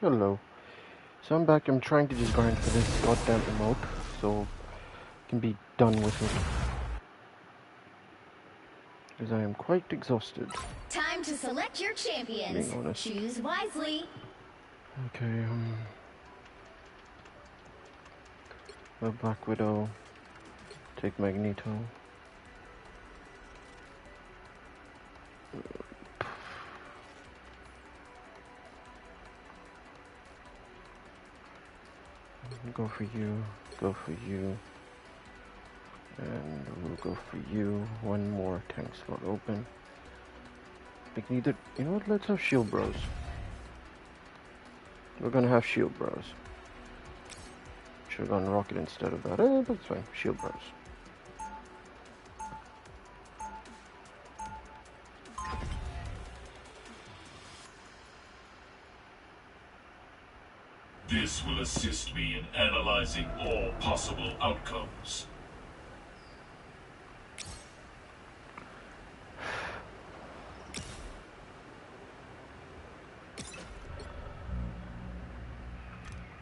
Hello. So I'm back. I'm trying to just grind for this goddamn emote so I can be done with it. Because I am quite exhausted. Time to select your champions. Being honest. Choose wisely. Okay, a Black Widow. Take Magneto. Go for you, go for you, and we'll go for you. One more tank slot open. We can either, you know what, let's have S.H.I.E.L.D. bros. We're gonna have S.H.I.E.L.D. bros. Should've gone Rocket instead of that, but it's fine, S.H.I.E.L.D. bros. This will assist me in analyzing all possible outcomes.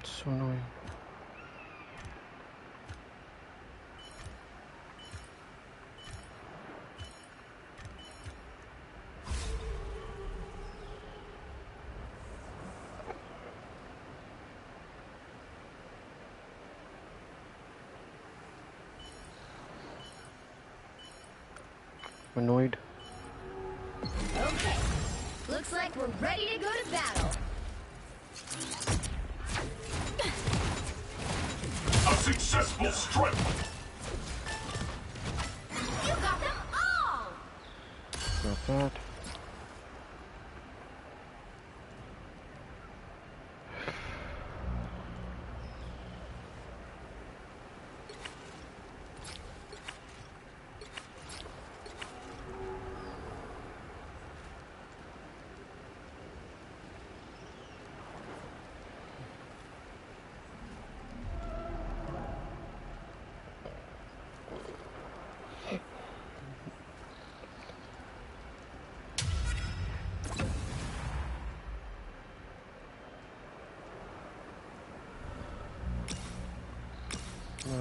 So annoying. Annoyed. Okay. Looks like we're ready to go to battle. A successful strike! You got them all! Got that.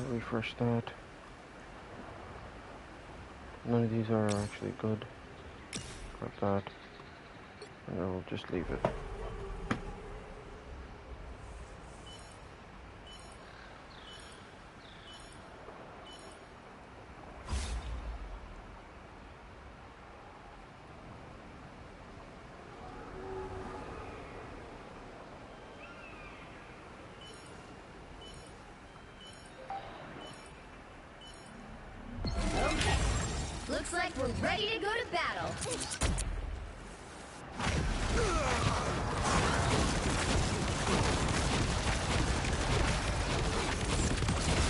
Refresh that. None of these are actually good. Grab that. And then we'll just leave it. Okay. Looks like we're ready to go to battle.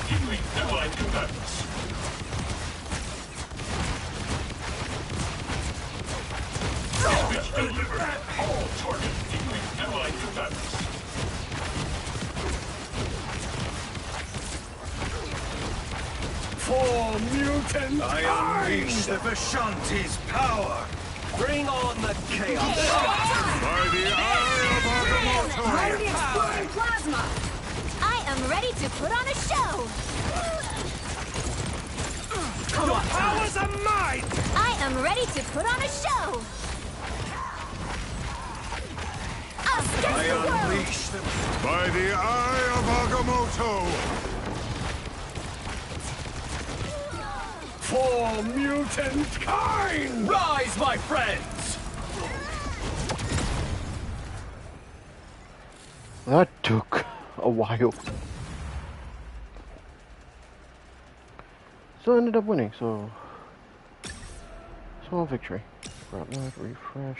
Healing allied combatants. Damage delivered. All target healing allied combatants. For mutant I unleash the Vishanti's power! Bring on the chaos! By the eye of Agamotto! Fire the exploding plasma! I am ready to put on a show! Your powers are mine! I am ready to put on a show! Us against I the world! unleash them! By the eye of Agamotto! For mutant kind! Rise, my friends! That took a while. So I ended up winning, so small victory. Grab that, refresh.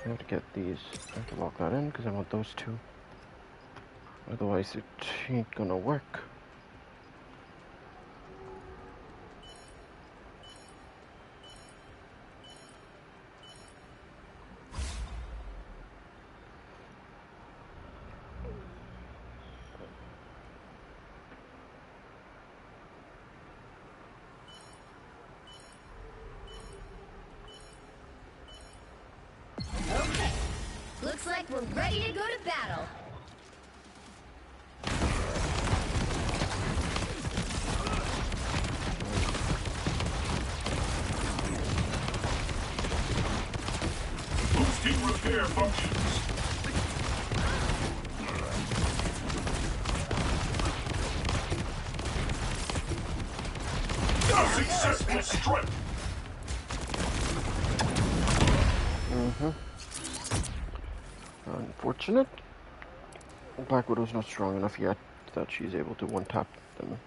I have to get these. I have to lock that in because I want those two. Otherwise it ain't gonna work. Looks like we're ready to go to battle. Boosting repair functions. A successful strike. Unfortunate. Black Widow's not strong enough yet that she's able to one-tap them.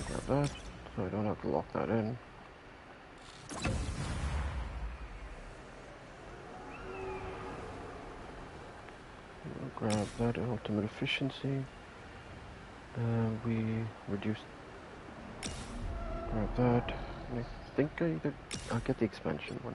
Grab that, so I don't have to lock that in. Grab that ultimate efficiency. We reduced. Grab that. I think I'll get the expansion one.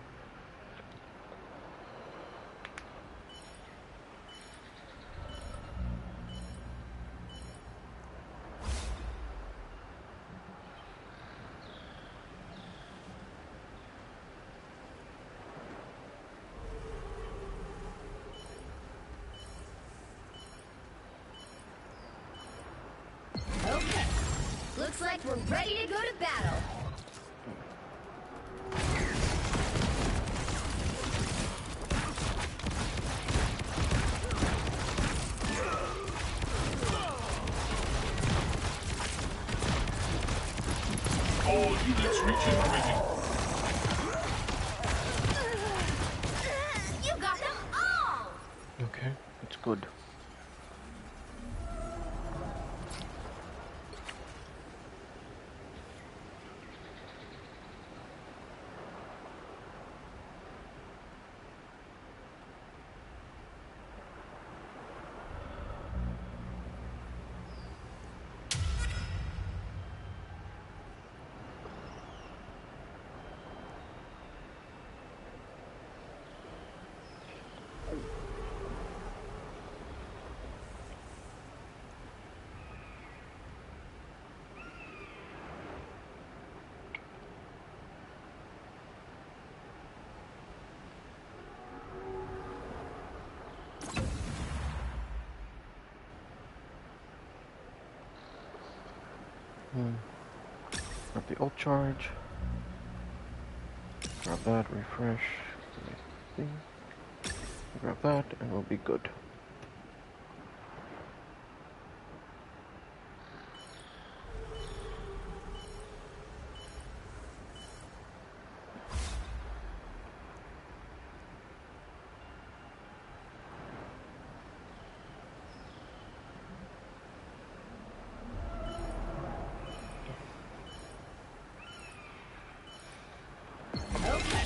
Okay. Looks like we're ready to go to battle. All units regenerating. You got them all! Okay, that's good. Grab the ult charge. Grab that, refresh. Grab that, and we'll be good. Okay.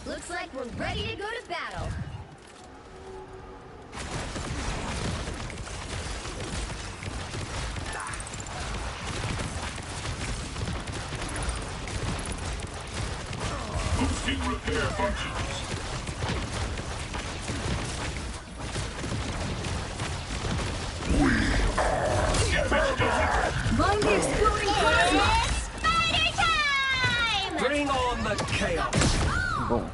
Looks like we're ready to go to battle. Boosting repair functions. Damage done. Mind the exploding plasma! Spider time! Bring on the chaos! Boom.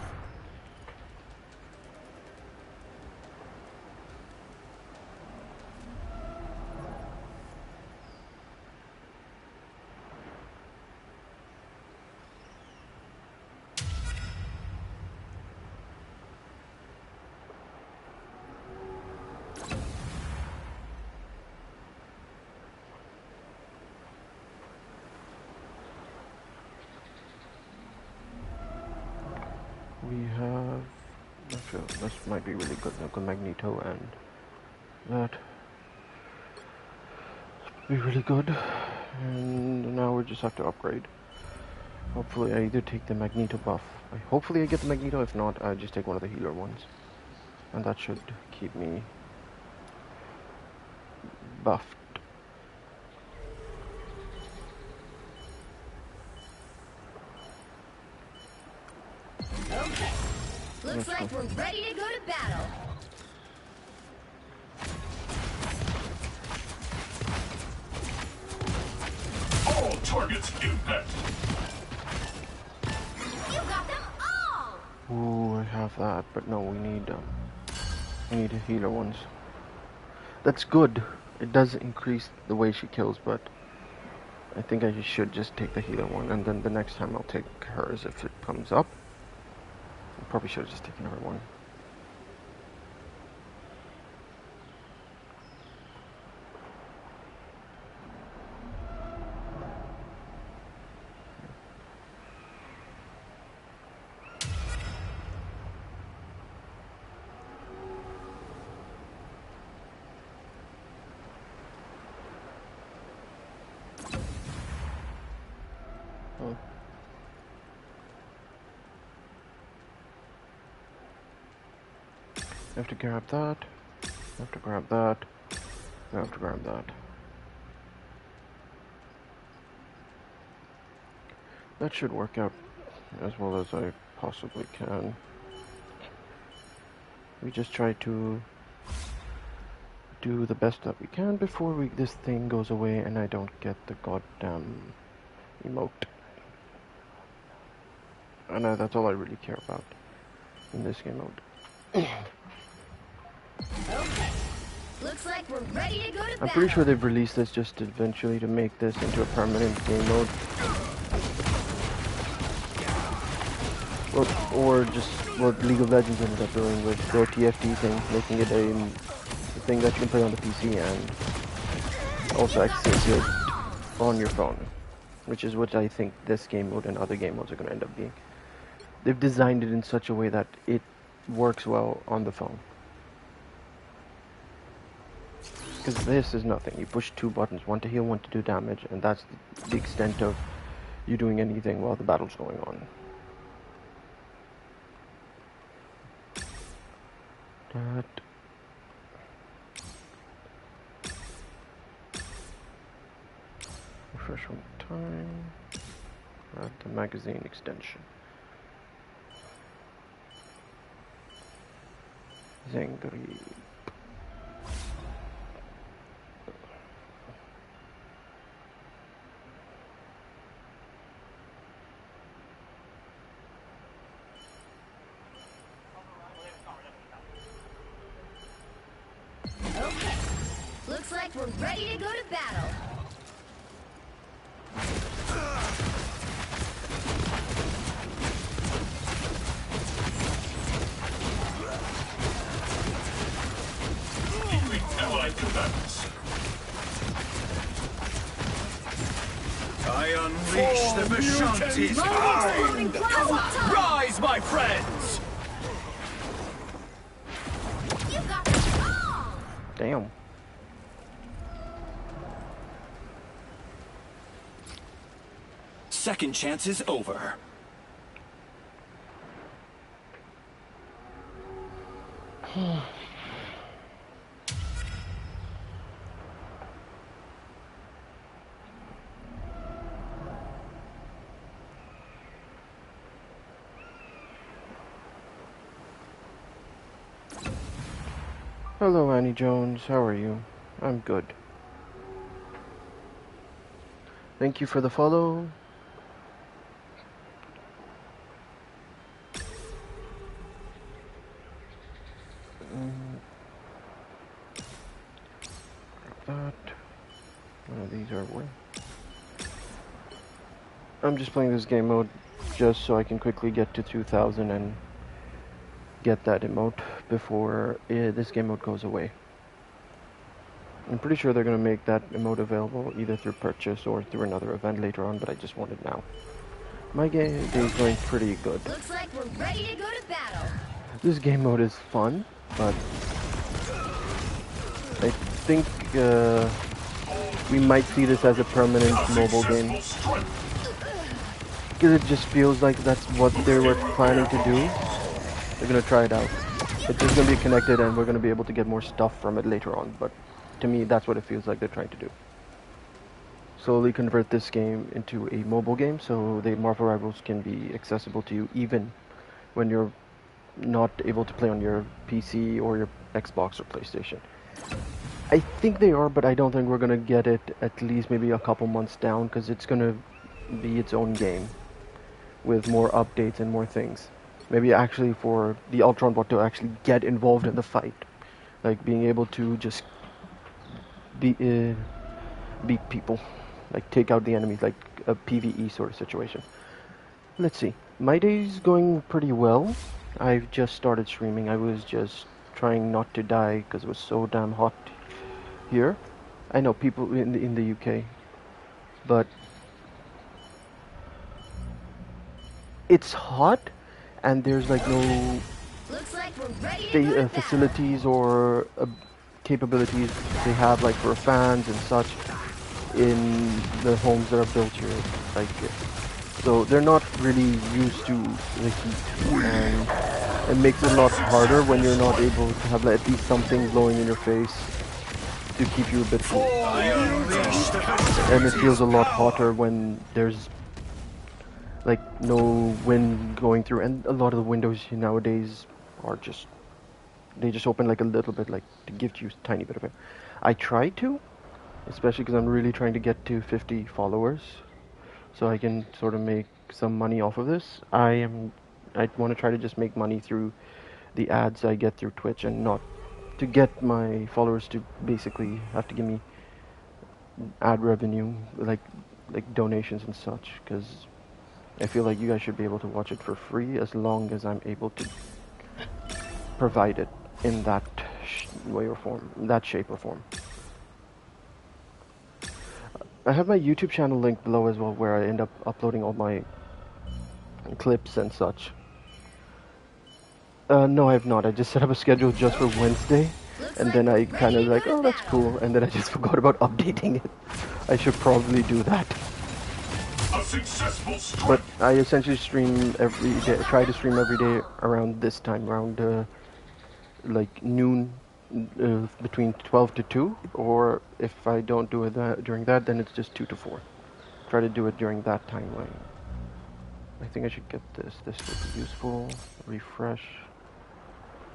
We have. Actually, this might be really good. Look, Magneto and that. This would be really good. And now we just have to upgrade. Hopefully, I either take the Magneto buff. Hopefully, I get the Magneto. If not, I just take one of the healer ones, and that should keep me buffed. Okay. Looks like we're ready to go to battle. All targets impact. You got them all! Ooh, I have that, but no, we need a healer ones. That's good. It does increase the way she kills, but I think I should just take the healer one, and then the next time I'll take hers if it comes up. I probably should have just taken her one. Oh. I have to grab that. I have to grab that. I have to grab that. That should work out as well as I possibly can. We just try to do the best that we can before this thing goes away and I don't get the goddamn emote. And that's all I really care about in this game mode. Okay. Looks like we're ready to go to battle. I'm pretty sure they've released this just eventually to make this into a permanent game mode. Well, or just what League of Legends ended up doing with their TFT thing, making it a thing that you can play on the PC and also access it on your phone, which is what I think this game mode and other game modes are going to end up being. They've designed it in such a way that it works well on the phone. Because this is nothing. You push two buttons, one to heal, one to do damage, and that's the extent of you doing anything while the battle's going on. That. Refresh one time. Add the magazine extension. Zangri. Okay. Looks like we're ready to go to battle. Allied combatants. I unleash the S.H.I.E.L.D's kind! Rise, my friends! You got them all! Damn. Second chance is over. Hello, Annie Jones. How are you? I'm good. Thank you for the follow. That. One of these are away. I'm just playing this game mode just so I can quickly get to 2000 and get that emote before this game mode goes away. I'm pretty sure they're going to make that emote available either through purchase or through another event later on, but I just want it now. My game is going pretty good. Looks like we're ready to go to battle. This game mode is fun, but I think we might see this as a permanent mobile game. Because it just feels like that's what they were planning to do. They're going to try it out. It's just going to be connected and we're going to be able to get more stuff from it later on, but to me that's what it feels like they're trying to do. Slowly convert this game into a mobile game so the Marvel Rivals can be accessible to you even when you're not able to play on your PC or your Xbox or PlayStation. I think they are, but I don't think we're gonna get it at least maybe a couple months down, because it's gonna be its own game with more updates and more things. Maybe actually for the Ultron bot to actually get involved in the fight, like being able to just beat people, like take out the enemies, like a PvE sort of situation. Let's see. My day's going pretty well. I've just started streaming. I was just trying not to die because it was so damn hot here. I know people in the UK, but it's hot, and there's like no Looks like we're ready to go to battle. facilities or capabilities they have like for fans and such in the homes that are built here. Like, so they're not really used to the heat, and it makes it a lot harder when you're not able to have like, at least something blowing in your face to keep you a bit cool. And it feels a lot hotter when there's like no wind going through, and a lot of the windows nowadays are just, they just open like a little bit, like to give you a tiny bit of it. I try to, especially because I'm really trying to get to 50 followers, so I can sort of make some money off of this. I want to try to just make money through the ads I get through Twitch, and not to get my followers to basically have to give me ad revenue, like donations and such, because I feel like you guys should be able to watch it for free as long as I'm able to provide it in that way or form, that shape or form. I have my YouTube channel linked below as well, where I end up uploading all my clips and such. No, I have not. I just set up a schedule just for Wednesday, and then I kind of like, oh, that's cool, and then I just forgot about updating it. I should probably do that. A successful strike. But I essentially stream every day. Try to stream every day around this time, around like noon, between 12 to 2, or if I don't do it during that, then it's just 2 to 4. Try to do it during that timeline. I think I should get this. This would be useful. Refresh.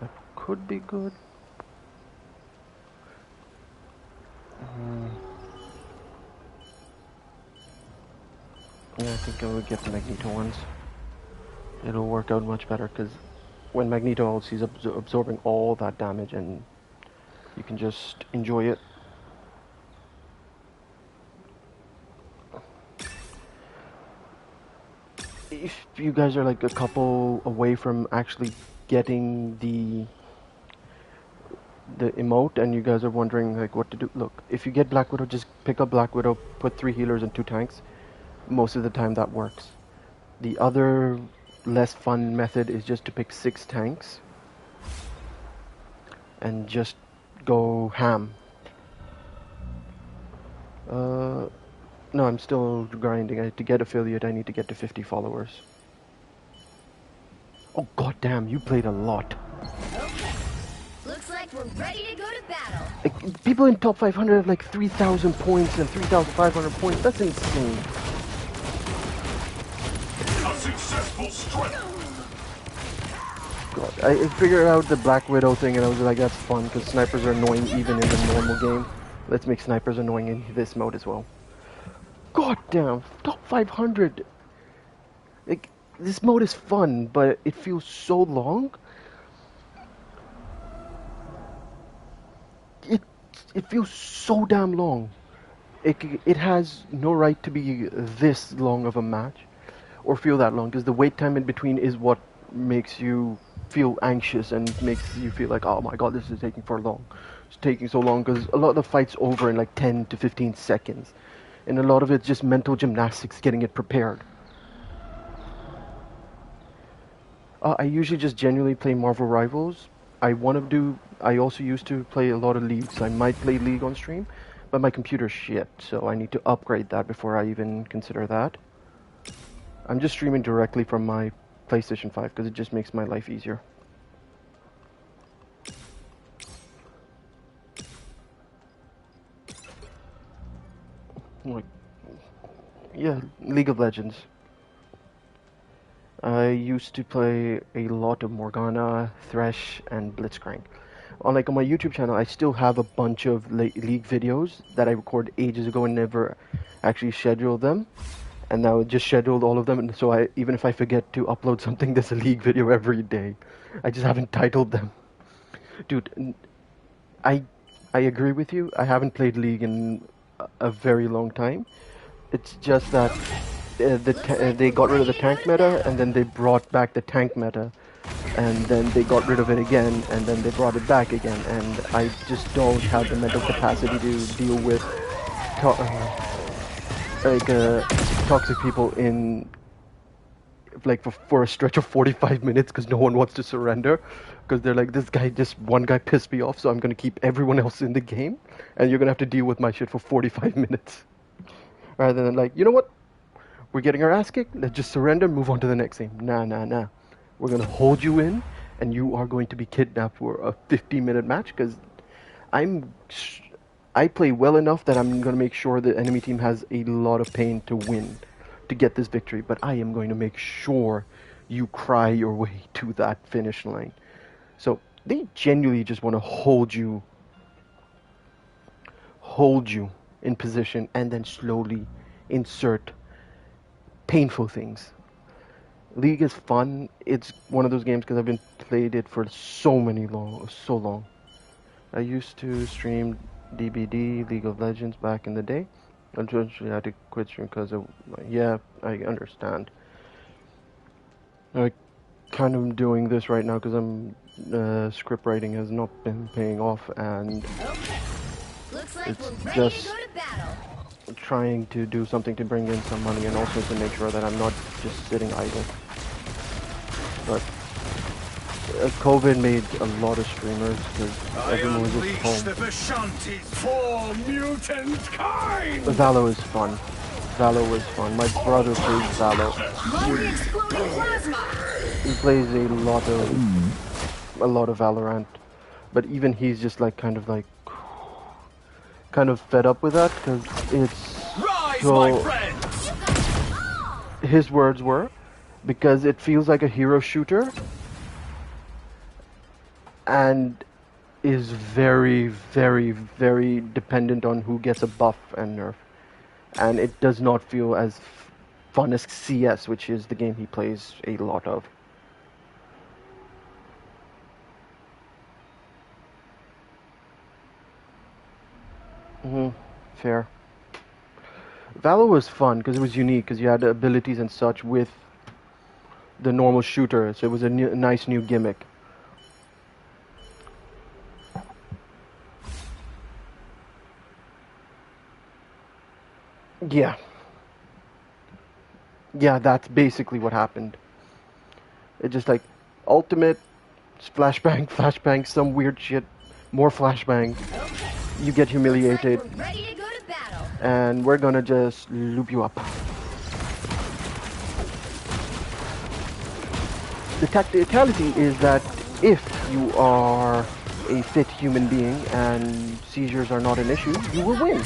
That could be good. Yeah, I think I would get the Magneto ones. It'll work out much better, because when Magneto ults, he's absorbing all that damage, and you can just enjoy it. If you guys are like a couple away from actually getting the emote, and you guys are wondering like what to do, look, if you get Black Widow, just pick up Black Widow, put 3 healers and 2 tanks. Most of the time that works. The other less fun method is just to pick 6 tanks and just go ham. No, I'm still grinding. To get affiliate, I need to get to 50 followers. Oh goddamn, you played a lot. Okay. Looks like we're ready to go to battle. Like, people in top 500 have like 3,000 points and 3,500 points. That's insane. A successful strike. God, I figured out the Black Widow thing, and I was like, that's fun, because snipers are annoying even in the normal game. Let's make snipers annoying in this mode as well. God damn, top 500. Like, this mode is fun, but it feels so long. It feels so damn long. It has no right to be this long of a match, or feel that long, because the wait time in between is what makes you feel anxious and makes you feel like, oh my god, this is taking for long. It's taking so long, because a lot of the fight's over in like 10 to 15 seconds. And a lot of it's just mental gymnastics getting it prepared. I usually just genuinely play Marvel Rivals. I also used to play a lot of League, so I might play League on stream, but my computer's shit, so I need to upgrade that before I even consider that. I'm just streaming directly from my PlayStation 5, because it just makes my life easier. Like, yeah, League of Legends. I used to play a lot of Morgana, Thresh, and Blitzcrank. On my YouTube channel, I still have a bunch of League videos that I recorded ages ago and never actually scheduled them. And now I just scheduled all of them, and so even if I forget to upload something, there's a League video every day. I just haven't titled them. Dude, I I agree with you. I haven't played League in a very long time. It's just that they got rid of the tank meta, and then they brought back the tank meta, and then they got rid of it again, and then they brought it back again, and I just don't have the mental capacity to deal with toxic people in for a stretch of 45 minutes because no one wants to surrender because they're like, this guy, just one guy pissed me off, so I'm gonna keep everyone else in the game, and you're gonna have to deal with my shit for 45 minutes rather than you know what, we're getting our ass kicked, let's just surrender, move on to the next game. Nah, we're gonna hold you in, and you are going to be kidnapped for a 50-minute match because I play well enough that I'm gonna make sure the enemy team has a lot of pain to win, to get this victory, but I am going to make sure you cry your way to that finish line. So they genuinely just want to hold you in position and then slowly insert painful things. League is fun. It's one of those games because I've been played it for so long. I used to stream DBD, League of Legends, back in the day. Unfortunately, I had to quit stream because of, yeah, I understand. I kind of doing this right now because script writing has not been paying off, and it's just trying to do something to bring in some money and also to make sure that I'm not just sitting idle. But COVID made a lot of streamers because everyone was just home. Valo is fun. Valo was fun. My brother plays Valo. He plays a lot of Valorant, but even he's just kind of fed up with that because it's so. His words were, because it feels like a hero shooter and is very, very, very dependent on who gets a buff and nerf. And it does not feel as fun as CS, which is the game he plays a lot of. Fair. Valo was fun because it was unique because you had abilities and such with the normal shooter, so it was a nice new gimmick. Yeah, that's basically what happened. It just ultimate, flashbang, flashbang, some weird shit, more flashbang. You get humiliated, and we're gonna just loop you up. The tacticality is that if you are a fit human being and seizures are not an issue, you will win.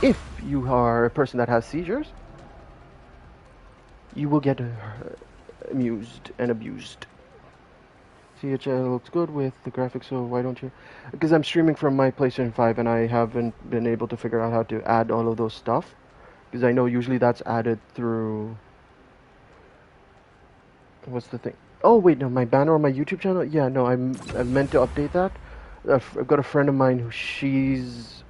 If you are a person that has seizures, you will get amused and abused. S.H.I.E.L.D. looks good with the graphics, so why don't you? Because I'm streaming from my PlayStation 5 and I haven't been able to figure out how to add all of those stuff. Because I know usually that's added through... What's the thing? Oh wait, no, my banner on my YouTube channel? Yeah, no, I meant to update that. I've got a friend of mine who she's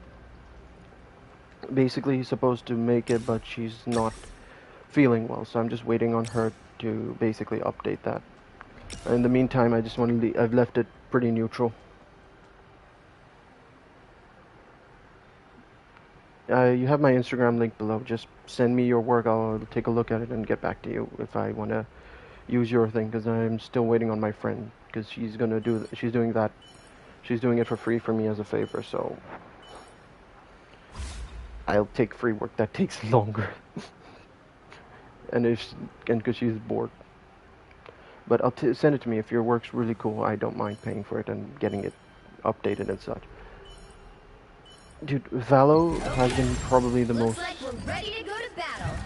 basically supposed to make it, but she's not feeling well, so I'm just waiting on her to basically update that. In the meantime, I just want to I've left it pretty neutral. You have my Instagram link below. Just send me your work. I'll take a look at it and get back to you if I want to use your thing, because I'm still waiting on my friend, because she's gonna she's doing that. She's doing it for free for me as a favor, so I'll take free work that takes longer. and because she's bored. But I'll send it to me. If your work's really cool, I don't mind paying for it and getting it updated and such. Dude, Valo has been probably the most... Looks like we're ready to go to battle.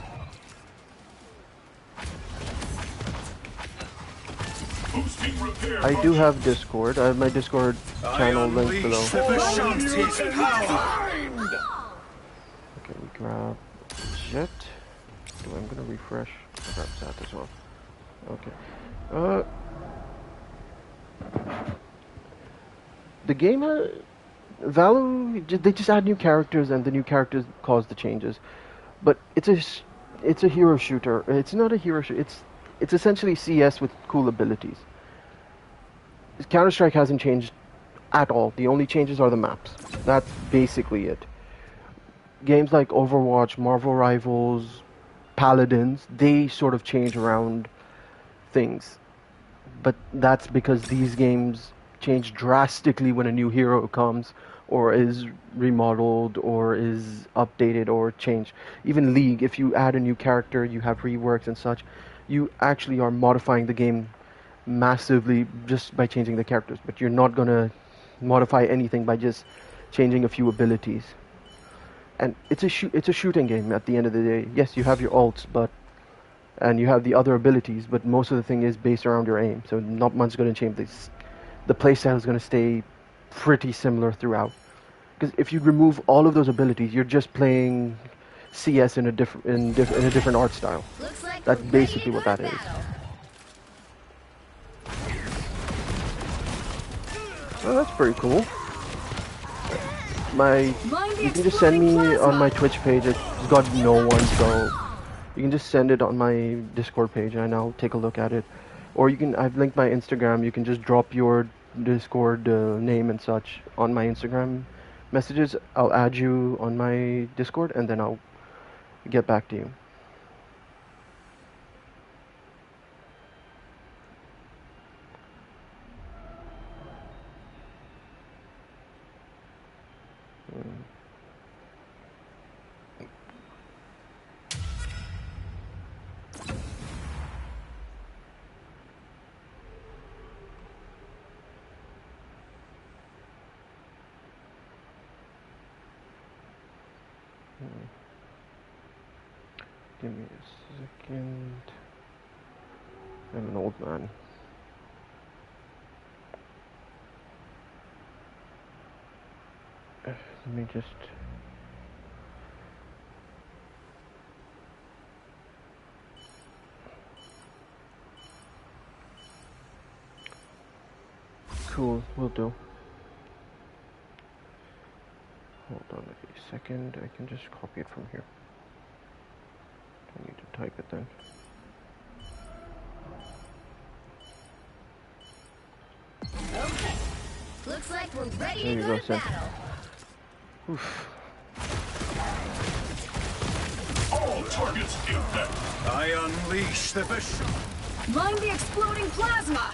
Boosting repair I do have functions. Discord. I have my Discord channel linked below. The Vishanti's power! Okay, we grab Jet. I'm gonna refresh. I'll grab that as well. Okay. The game, Valor, they just add new characters, and the new characters cause the changes. But it's a hero shooter. It's not a hero shooter. It's essentially CS with cool abilities. Counter-Strike hasn't changed at all. The only changes are the maps. That's basically it. Games like Overwatch, Marvel Rivals, Paladins, they sort of change around things. But that's because these games change drastically when a new hero comes, or is remodeled, or is updated, or changed. Even League, if you add a new character, you have reworks and such, you actually are modifying the game massively just by changing the characters. But you're not gonna modify anything by just changing a few abilities. And it's a shooting game at the end of the day. Yes, you have your ults, and you have the other abilities, but most of the thing is based around your aim. So not much going to change. The playstyle is going to stay pretty similar throughout. Because if you remove all of those abilities, you're just playing CS in a different art style. Looks like That's we're basically ready what to that go to is. battle. Oh, that's pretty cool. You can just send me on my Twitch page. It's got no one, so you can just send it on my Discord page, and I'll take a look at it. Or I've linked my Instagram. You can just drop your Discord name and such on my Instagram messages. I'll add you on my Discord, and then I'll get back to you. Give me a second. I'm an old man. Let me just... Cool, will do. Hold on a second, I can just copy it from here. I need to type it then. Okay. Looks like we're ready There to you go go, to Sam. battle. Oof. All targets infect. I unleash the Vishanti Mind the exploding plasma!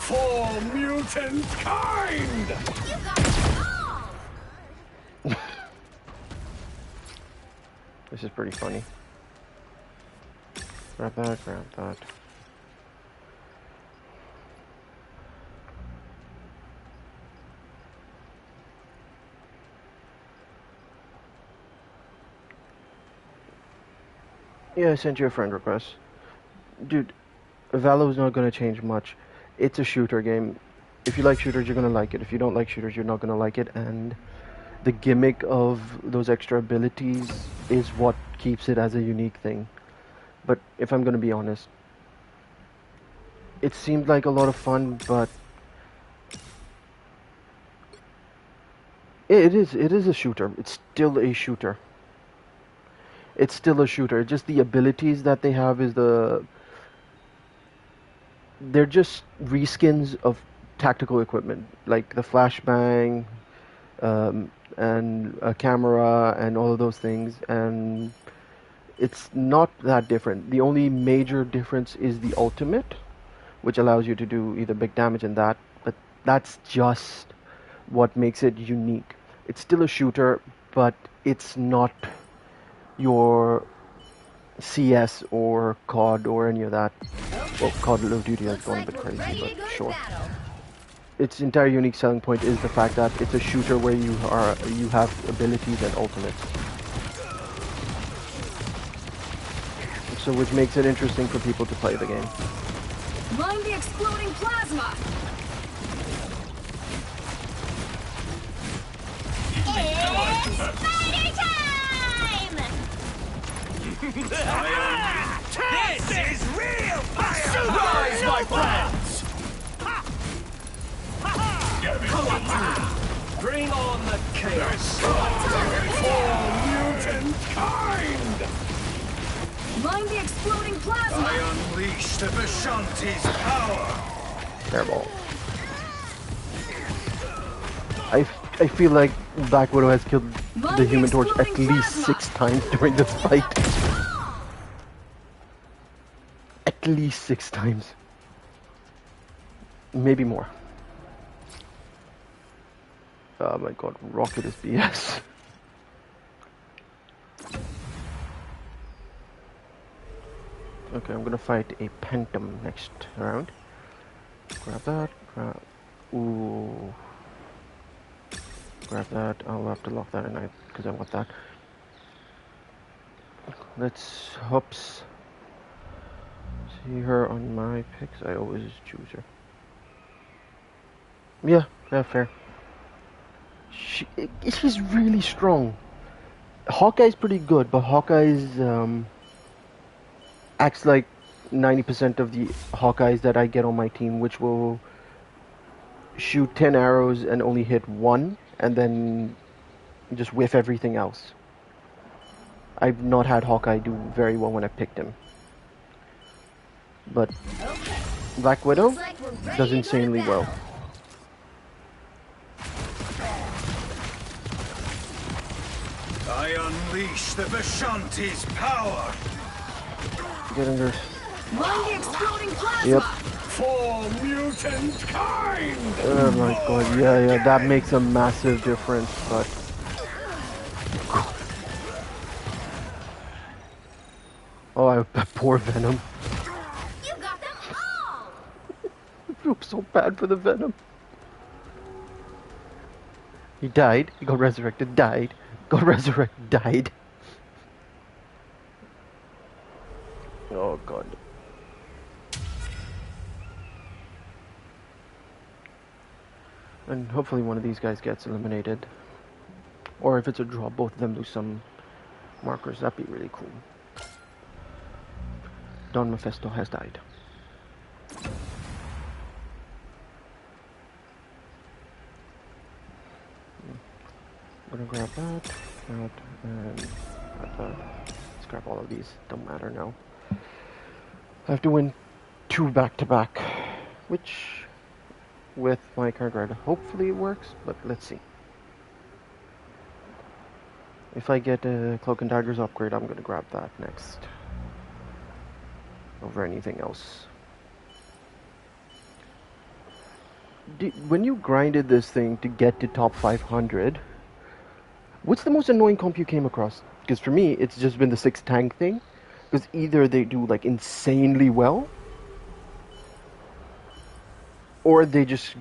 for mutant kind! You got it all! This is pretty funny. Grab that, grab that. Yeah, I sent you a friend request. Dude, Valo's not gonna change much. It's a shooter game. If you like shooters, you're gonna like it. If you don't like shooters, you're not gonna like it. And the gimmick of those extra abilities is what keeps it as a unique thing. But if I'm gonna be honest, it seemed like a lot of fun, but it is a shooter. It's still a shooter. It's still a shooter. Just the abilities that they have they're just reskins of tactical equipment, like the flashbang, and a camera, and all of those things. And it's not that different. The only major difference is the ultimate, which allows you to do either big damage and that, but that's just what makes it unique. It's still a shooter, but it's not your CS or COD or any of that. Well, Call of Duty has Looks gone a like bit we're crazy, ready to but go to sure. battle. Its entire unique selling point is the fact that it's a shooter where you have abilities and ultimates. So which makes it interesting for people to play the game. Mind the exploding plasma! It's spider time! This is real fire! Rise, my friends! Come on! Bring on the chaos! For mutant kind! Mind the exploding plasma! I unleash the Vishanti's power! Terrible. I feel like Black Widow has killed the Human Torch at least 6 times during this fight. At least 6 times. Maybe more. Oh my god, Rocket is BS. Okay, I'm gonna fight a Phantom next round. Grab that, grab... Ooh. Grab that, I'll have to lock that in because I want that. Let's, hoops. See her on my picks, I always choose her. Yeah, fair. She's really strong. Hawkeye's pretty good, but Hawkeye's acts like 90% of the Hawkeyes that I get on my team, which will shoot 10 arrows and only hit 1, and then just whiff everything else. I've not had Hawkeye do very well when I picked him. But Black Widow does insanely well. I unleash the Vishanti's power! Get in there. Mind the exploding plasma! Yep. For mutant kind! Oh my god, yeah, that makes a massive difference, but... Oh, that poor Venom. You got them all! I feel so bad for the Venom. He died, he got resurrected, died, got resurrected, died. Oh god. And hopefully one of these guys gets eliminated. Or if it's a draw, both of them lose some markers. That'd be really cool. Don Mephisto has died. I'm gonna grab that, and grab that. Let's grab all of these. Don't matter now. I have to win 2 back-to-back, which, with my current grade, hopefully it works, but let's see. If I get a Cloak and Daggers upgrade, I'm gonna grab that next. Over anything else. When you grinded this thing to get to top 500, what's the most annoying comp you came across? Because for me, it's just been the 6 tank thing. Because either they do like insanely well, or they just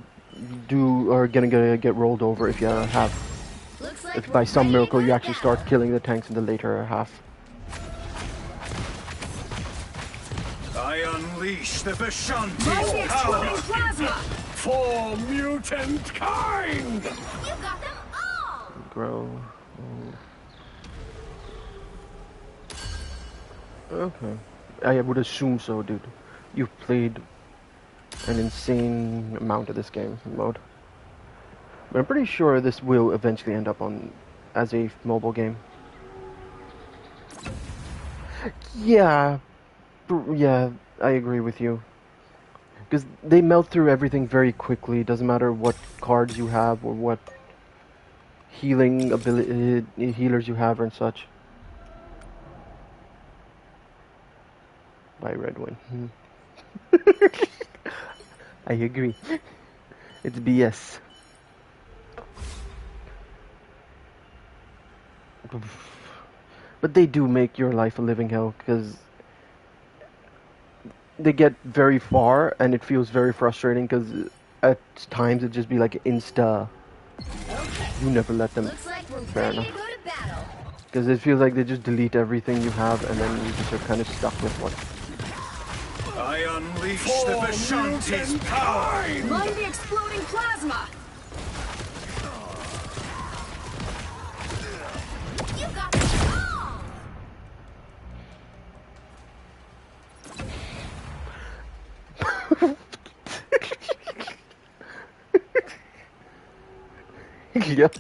are gonna get rolled over if you have. If by some miracle you actually start killing the tanks in the later half. I unleash the Mind the Vishanti's power! exploding plasma! For mutant kind! You got them all! Grow. Okay. I would assume so, dude. You've played an insane amount of this game mode. But I'm pretty sure this will eventually end up on as a mobile game. Yeah, I agree with you. Because they melt through everything very quickly. Doesn't matter what cards you have or what healing ability healers you have and such. By Redwin. I agree. It's BS. But they do make your life a living hell because they get very far and it feels very frustrating because at times it just be like insta. You never let them. Looks like we're Fair ready enough. to go to battle. Because it feels like they just delete everything you have and then you just are kind of stuck with what. I unleash unleash the Vishanti's power! Mind the exploding plasma! You got the ball! Yep.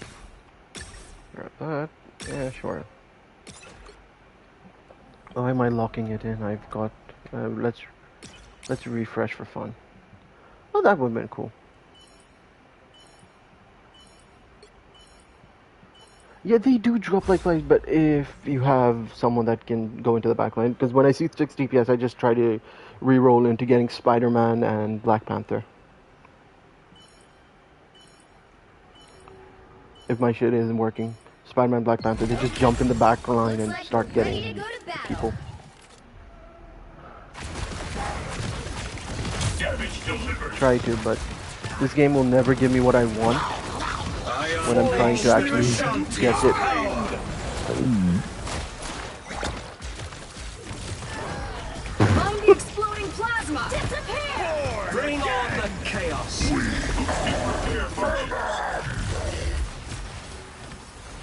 Got that. Yeah, sure. Why am I locking it in? I've got. Let's refresh for fun. Oh, that would have been cool. Yeah, they do drop like flies, but if you have someone that can go into the backline, because when I see 6 DPS, I just try to re-roll into getting Spider-Man and Black Panther. If my shit isn't working, Spider-Man, Black Panther, they just jump in the back line and start getting people. Damage delivered. Try to, but this game will never give me what I want when I'm trying to actually get it. Mind the exploding plasma! Disappear! Bring on the chaos!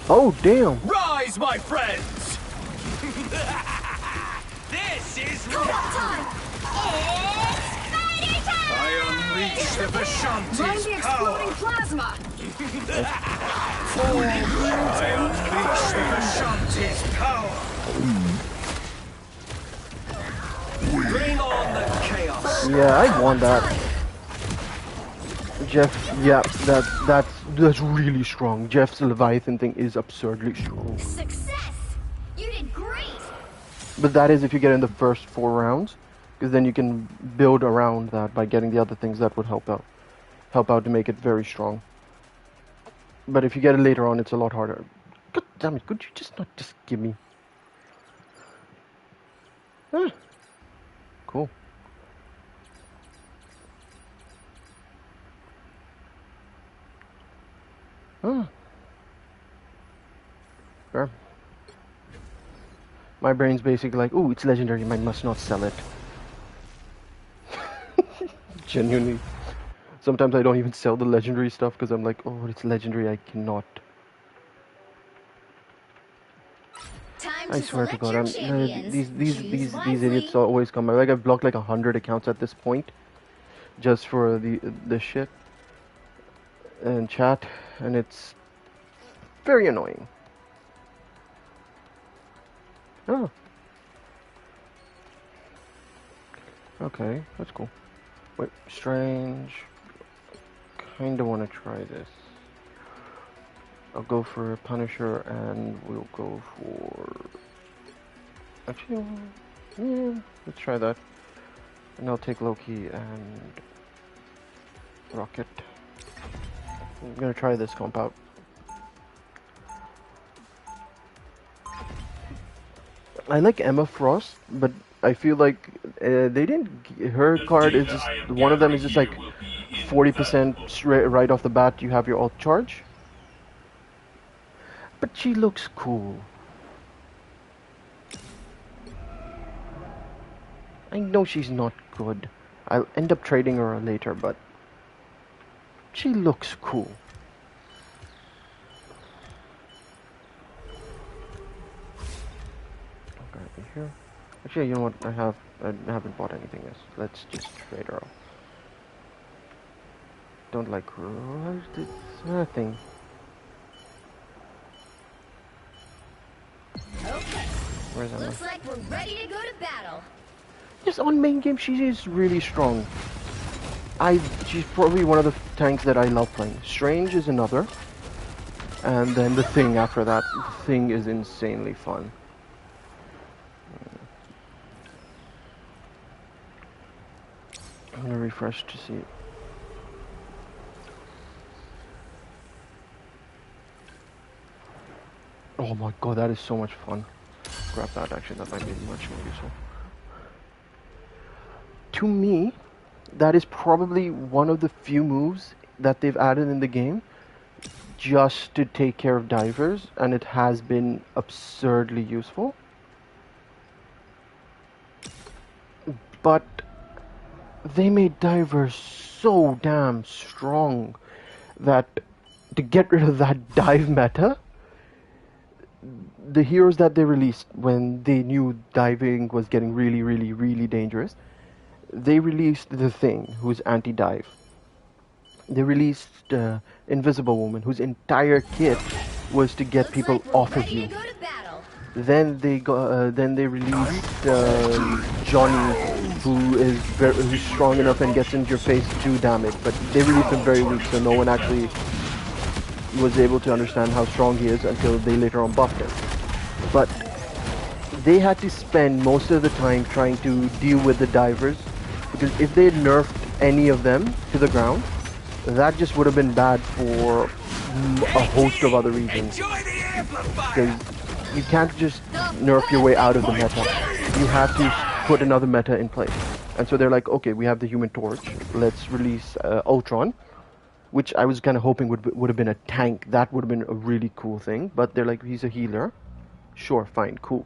Oh, damn! Rise, my friends! This is Time! I unleash the Mind Vishanti's the power! exploding plasma! I unleash the Vishanti's power! Bring on the chaos! Yeah, I won that. Jeff, yeah, that's really strong. Jeff's Leviathan thing is absurdly strong. Success! You did great! But that is if you get in the first 4 rounds, because then you can build around that by getting the other things that would help out to make it very strong. But if you get it later on, it's a lot harder. God damn it, could you just not just give me... Ah, cool. Ah. Fair. My brain's basically like, ooh, it's legendary, I must not sell it. Genuinely. Sometimes I don't even sell the legendary stuff because I'm like, oh, it's legendary, I cannot. Time I to swear to select God, your I'm champions. these Choose wisely. idiots always come. Like I've blocked like 100 accounts at this point, just for the shit and chat, and it's very annoying. Oh. Okay, that's cool. Wait, strange. Kinda wanna try this. I'll go for Punisher and we'll go for... Actually, yeah, let's try that. And I'll take Loki and Rocket. I'm gonna try this comp out. I like Emma Frost, but I feel like they didn't. Her card is just one of them is just like 40% right off the bat. You have your alt charge, but she looks cool. I know she's not good. I'll end up trading her later, but she looks cool. Okay, here. Actually, you know what? I haven't bought anything else. Let's just trade her off. Don't like her. Where's this thing? Okay. Where's Emma? Looks like we're ready to go to battle. Just on main game, she is really strong. She's probably one of the tanks that I love playing. Strange is another. And then the Thing after that. The Thing is insanely fun. I'm gonna refresh to see. Oh my god, that is so much fun. Grab that, actually, that might be much more useful. To me, that is probably one of the few moves that they've added in the game just to take care of divers, and it has been absurdly useful. But they made divers so damn strong that to get rid of that dive meta, the heroes that they released when they knew diving was getting really, really, really dangerous, they released the Thing, who's anti-dive. They released Invisible Woman, whose entire kit was to get Looks people like we're off of ready you. to go to battle. Then they released Johnny, who's strong enough and gets into your face to do damage. But they released him very weak, so no one actually was able to understand how strong he is until they later on buffed him. But they had to spend most of the time trying to deal with the divers, because if they had nerfed any of them to the ground, that just would have been bad for a host of other reasons. Because you can't just nerf your way out of the meta. You have to put another meta in place. And so they're like, okay, we have the Human Torch. Let's release Ultron, which I was kind of hoping would have been a tank. That would have been a really cool thing. But they're like, he's a healer. Sure, fine, cool.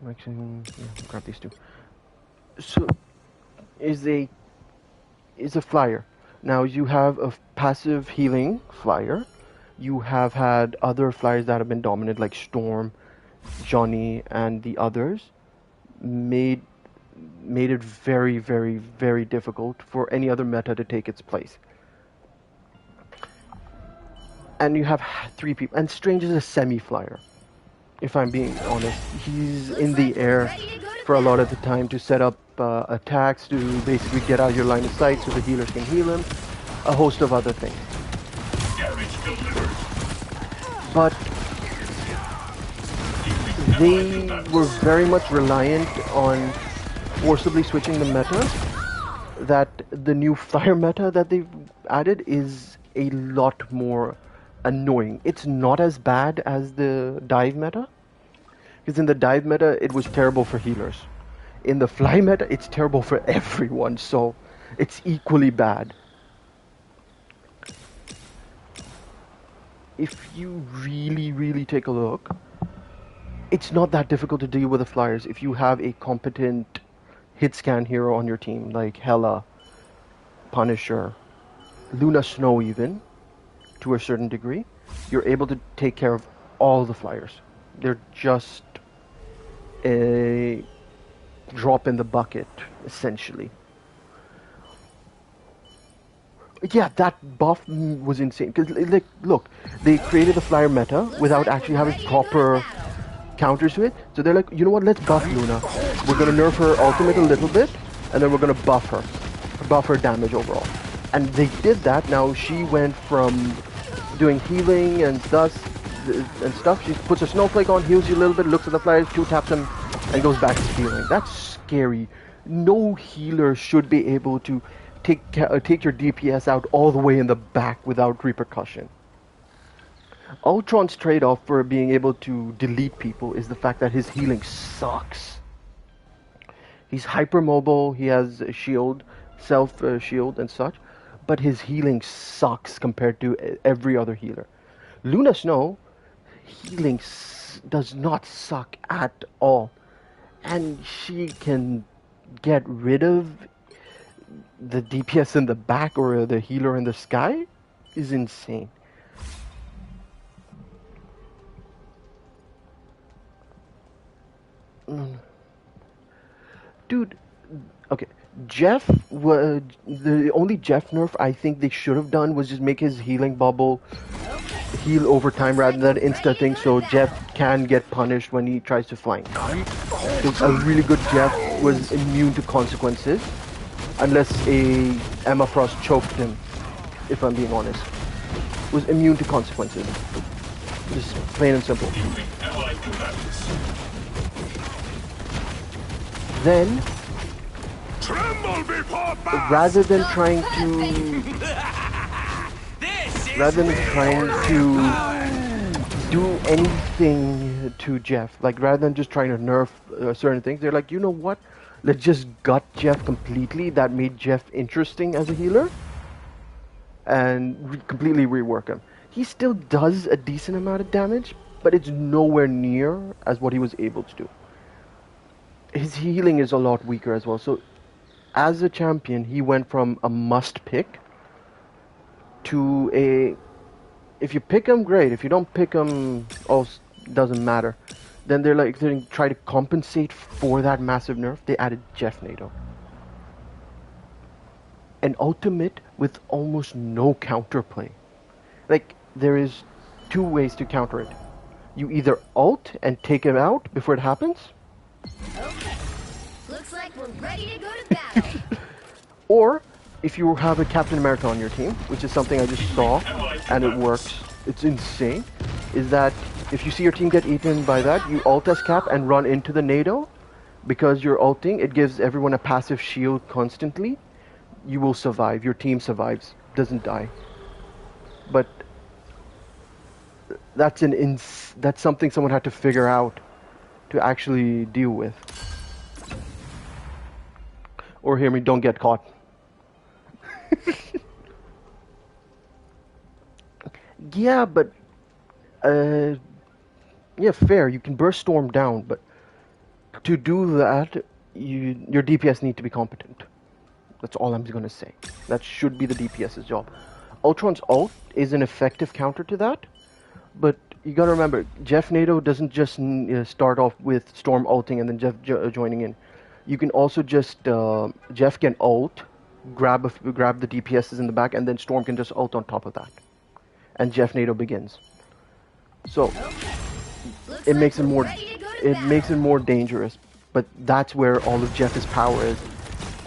Actually, yeah, grab these two. So, is a flyer. Now you have a passive healing flyer. You have had other flyers that have been dominant, like Storm, Johnny, and the others. Made it very, very, very difficult for any other meta to take its place. And you have 3 people. And Strange is a semi-flyer, if I'm being honest. He's in the air for a lot of the time to set up attacks, to basically get out of your line of sight so the healers can heal him. A host of other things. But they were very much reliant on forcibly switching the meta. That the new fire meta that they've added is a lot more annoying. It's not as bad as the dive meta, because in the dive meta it was terrible for healers. In the fly meta it's terrible for everyone, so it's equally bad. If you really, really take a look, it's not that difficult to deal with the flyers if you have a competent hit scan hero on your team, like Hela, Punisher, Luna Snow even, to a certain degree. You're able to take care of all the flyers. They're just a drop in the bucket, essentially. Yeah, that buff was insane. Because, like, look, they created the flyer meta without actually having proper counters to it. So they're like, you know what, let's buff Luna. We're going to nerf her ultimate a little bit, and then we're going to buff her damage overall. And they did that. Now she went from doing healing and stuff. She puts a snowflake on, heals you a little bit, looks at the flyers, 2-taps them, and goes back to healing. That's scary. No healer should be able to take your DPS out all the way in the back without repercussion. Ultron's trade-off for being able to delete people is the fact that his healing sucks. He's hypermobile, he has a shield, self-shield and such, but his healing sucks compared to every other healer. Luna Snow, healing does not suck at all. And she can get rid of the DPS in the back or the healer in the sky is insane. Dude, okay, Jeff, the only Jeff nerf I think they should have done was just make his healing bubble heal over time rather than insta thing, so Jeff can get punished when he tries to flank. A really good Jeff was immune to consequences, unless a Emma Frost choked him, if I'm being honest. Was immune to consequences. Just plain and simple. Then, rather than trying to do anything to Jeff, like rather than just trying to nerf certain things, they're like, you know what? Let's just gut Jeff completely. That made Jeff interesting as a healer, and completely rework him. He still does a decent amount of damage, but it's nowhere near as what he was able to do. His healing is a lot weaker as well, so as a champion, he went from a must pick to a, if you pick him, great. If you don't pick him, doesn't matter. Then they try to compensate for that massive nerf. They added Jeff NATO, an ultimate with almost no counterplay. Like, there is two ways to counter it. You either ult and take him out before it happens, Okay. Looks like we're ready to go to battle. or if you have a Captain America on your team, which is something I just saw, and it works, it's insane, is that if you see your team get eaten by that, you ult as Cap and run into the NATO. Because you're ulting, it gives everyone a passive shield constantly. You will survive. Your team survives, doesn't die. But that's that's something someone had to figure out to actually deal with. Or hear me, don't get caught. Yeah, but yeah, fair. You can burst Storm down, but to do that, your DPS need to be competent. That's all I'm going to say. That should be the DPS's job. Ultron's ult is an effective counter to that, but you got to remember, Jeff NATO doesn't just start off with Storm ulting and then Jeff joining in. You can also just Jeff can ult, grab the DPSs in the back, and then Storm can just ult on top of that, and Jeff NATO begins. So it makes it more dangerous, but that's where all of Jeff's power is.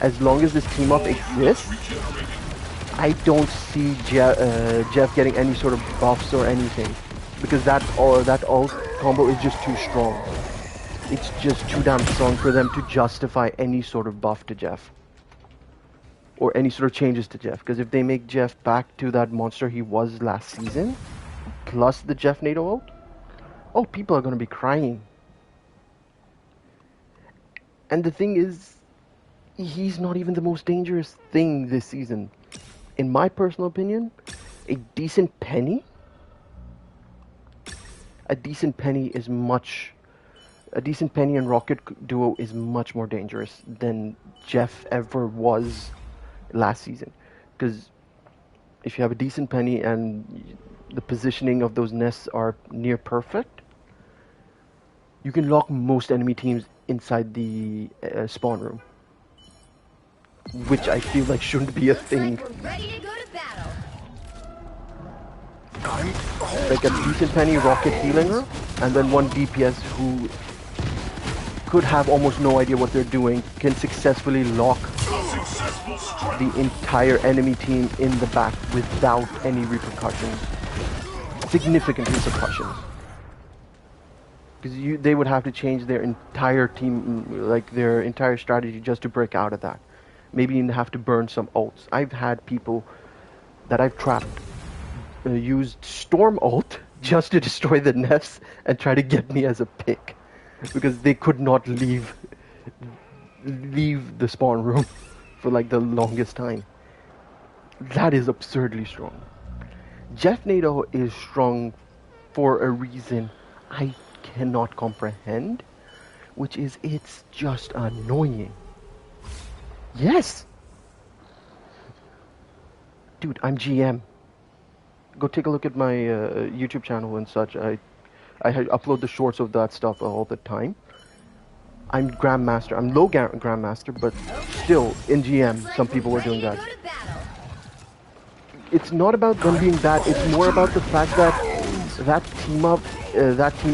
As long as this team up exists, I don't see Jeff getting any sort of buffs or anything, because that ult combo is just too strong. It's just too damn strong for them to justify any sort of buff to Jeff, or any sort of changes to Jeff. Because if they make Jeff back to that monster he was last season, plus the Jeff NATO ult, oh, people are going to be crying. And the thing is, he's not even the most dangerous thing this season. In my personal opinion, a decent penny and Rocket duo is much more dangerous than Jeff ever was last season. Because if you have a decent penny and the positioning of those nests are near perfect, you can lock most enemy teams inside the spawn room, which I feel like shouldn't be a thing. Like we're ready to go to battle. Like a decent penny rocket healing her, and then one DPS who could have almost no idea what they're doing can successfully lock the entire enemy team in the back without any repercussions. Significant repercussions. Because they would have to change their entire team, like their entire strategy just to break out of that. Maybe even have to burn some ults. I've had people that I've trapped used Storm ult just to destroy the nests and try to get me as a pick. Because they could not leave the spawn room for like the longest time. That is absurdly strong. Jeff NATO is strong for a reason I cannot comprehend, which is it's just annoying. Yes! Dude, I'm GM. Go take a look at my YouTube channel and such. I upload the shorts of that stuff all the time. I'm Grandmaster. I'm low Grandmaster, but still, in GM, some people were doing that. It's not about them being bad. It's more about the fact that that team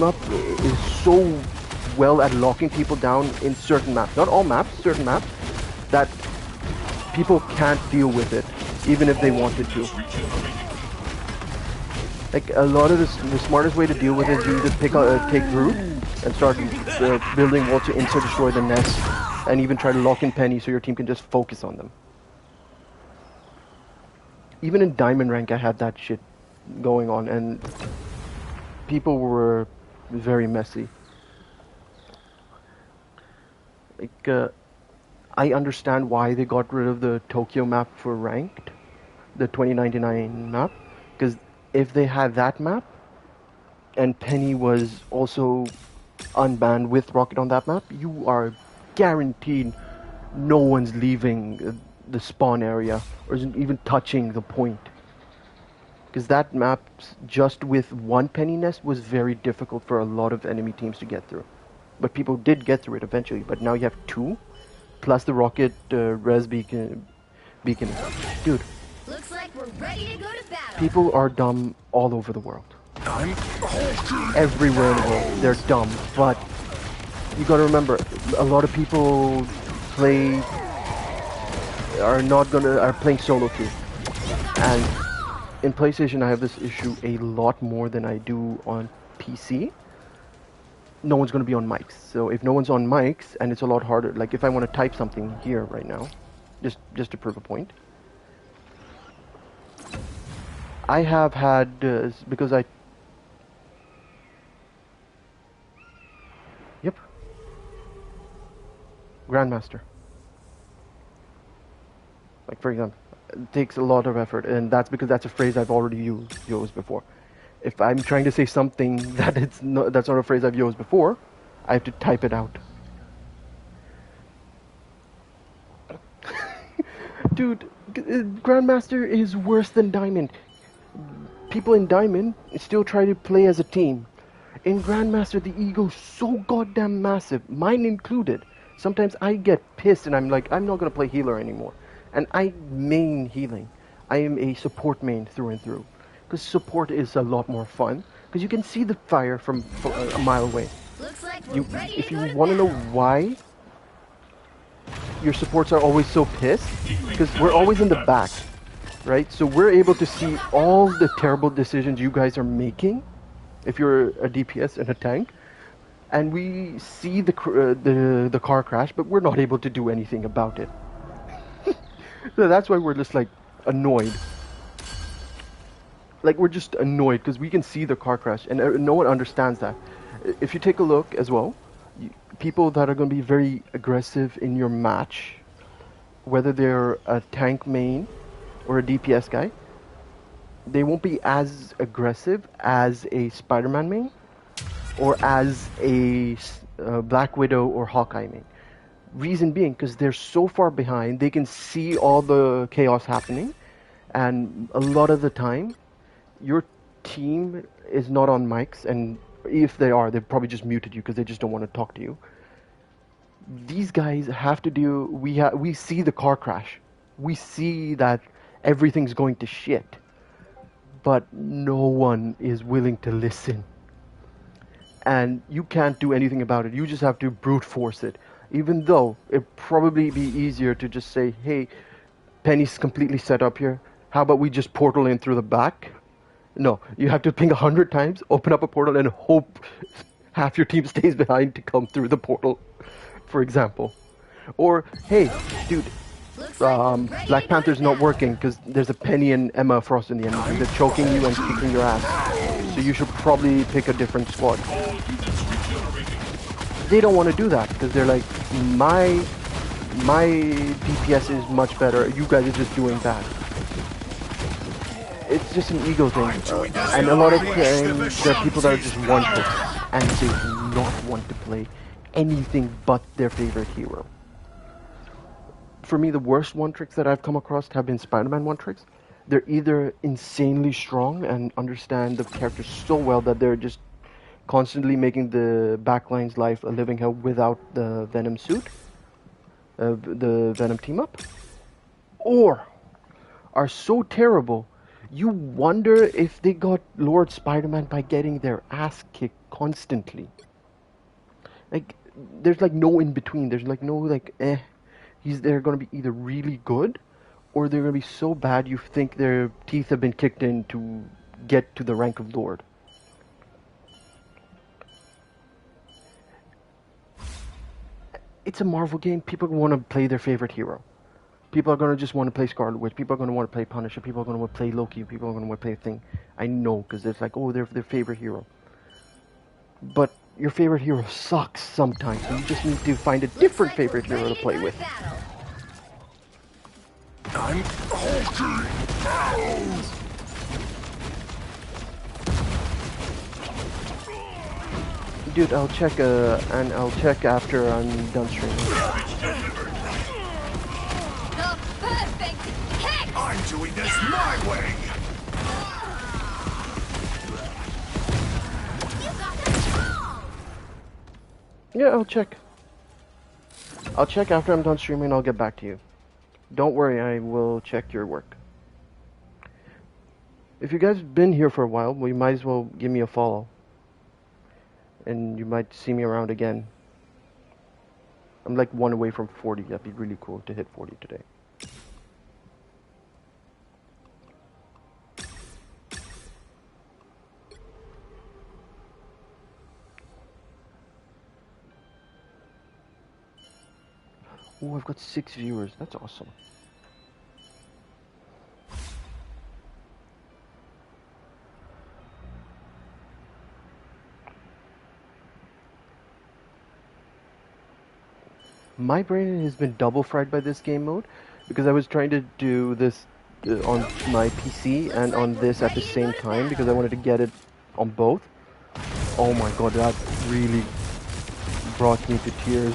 up is so well at locking people down in certain maps. Not all maps, certain maps, that people can't deal with it, even if they wanted to. Like, a lot of the smartest way to deal with it is you just take root and start building walls to destroy the nest, and even try to lock in penny so your team can just focus on them. Even in Diamond rank I had that shit going on, and people were very messy. Like, I understand why they got rid of the Tokyo map for ranked, the 2099 map, because if they had that map, and Penny was also unbanned with Rocket on that map, you are guaranteed no one's leaving the spawn area or isn't even touching the point. Because that map, just with one penny nest, was very difficult for a lot of enemy teams to get through. But people did get through it eventually. But now you have two, plus the rocket res beacon. Dude, Looks like we're ready to go to battle. people are dumb all over the world. I'm Everywhere in the world, they're dumb. But you gotta remember, a lot of people are playing solo queue. And in PlayStation, I have this issue a lot more than I do on PC. No one's going to be on mics. So if no one's on mics, and it's a lot harder, like if I want to type something here right now, just to prove a point, I have had, because I... Yep. Grandmaster. Like, for example, it takes a lot of effort, and that's because that's a phrase I've already used before. If I'm trying to say something that's not a phrase I've used before, I have to type it out. Dude, Grandmaster is worse than Diamond. People in Diamond still try to play as a team. In Grandmaster, the ego's so goddamn massive, mine included. Sometimes I get pissed and I'm like, I'm not gonna play healer anymore. And I main healing. I am a support main through and through. Because support is a lot more fun. Because you can see the fire from a mile away. Looks like we're ready If to you go to want to know battle. why your supports are always so pissed, because we're always in the back, right? So we're able to see all the terrible decisions you guys are making, if you're a DPS and a tank, and we see the car crash, but we're not able to do anything about it. So that's why we're just like annoyed. Like, we're just annoyed because we can see the car crash, and no one understands that. If you take a look as well, people that are going to be very aggressive in your match, whether they're a tank main or a DPS guy, they won't be as aggressive as a Spider-Man main or as a Black Widow or Hawkeye main. Reason being, because they're so far behind, they can see all the chaos happening, and a lot of the time, your team is not on mics, and if they are, they've probably just muted you because they just don't want to talk to you. These guys have to do... We see the car crash. We see that everything's going to shit. But no one is willing to listen. And you can't do anything about it. You just have to brute force it. Even though it'd probably be easier to just say, hey, Penny's completely set up here. How about we just portal in through the back? No, you have to ping 100 times, open up a portal, and hope half your team stays behind to come through the portal, for example. Or, hey, dude, Black Panther's not working because there's a Penny and Emma Frost in the enemy. They're choking you and kicking your ass. So you should probably pick a different squad. They don't want to do that because they're like, my DPS is much better. You guys are just doing that. It's just an ego thing, and a lot of times there are people that are just one trick, and they do not want to play anything but their favorite hero. For me, the worst one tricks that I've come across have been Spider-Man one tricks. They're either insanely strong and understand the character so well that they're just constantly making the backline's life a living hell without the Venom suit, the Venom team up, or are so terrible you wonder if they got Lord Spider-Man by getting their ass kicked constantly. Like, there's like no in between. There's like no like, they're gonna be either really good, or they're gonna be so bad you think their teeth have been kicked in to get to the rank of Lord. It's a Marvel game. People want to play their favorite hero. People are going to just want to play Scarlet Witch. People are going to want to play Punisher. People are going to want to play Loki. People are going to want to play Thing. I know, because it's like, oh, they're their favorite hero. But your favorite hero sucks sometimes. So you just need to find a different favorite hero to play with. I'm Dude, I'll check and I'll check after I'm done streaming. doing this my way! You got them all! Yeah, I'll check. I'll check after I'm done streaming. I'll get back to you. Don't worry, I will check your work. If you guys have been here for a while, well, you might as well give me a follow. And you might see me around again. I'm like 1 away from 40. That'd be really cool to hit 40 today. Oh, I've got 6 viewers. That's awesome. My brain has been double fried by this game mode because I was trying to do this on my PC and on this at the same time because I wanted to get it on both. Oh my god, that really brought me to tears.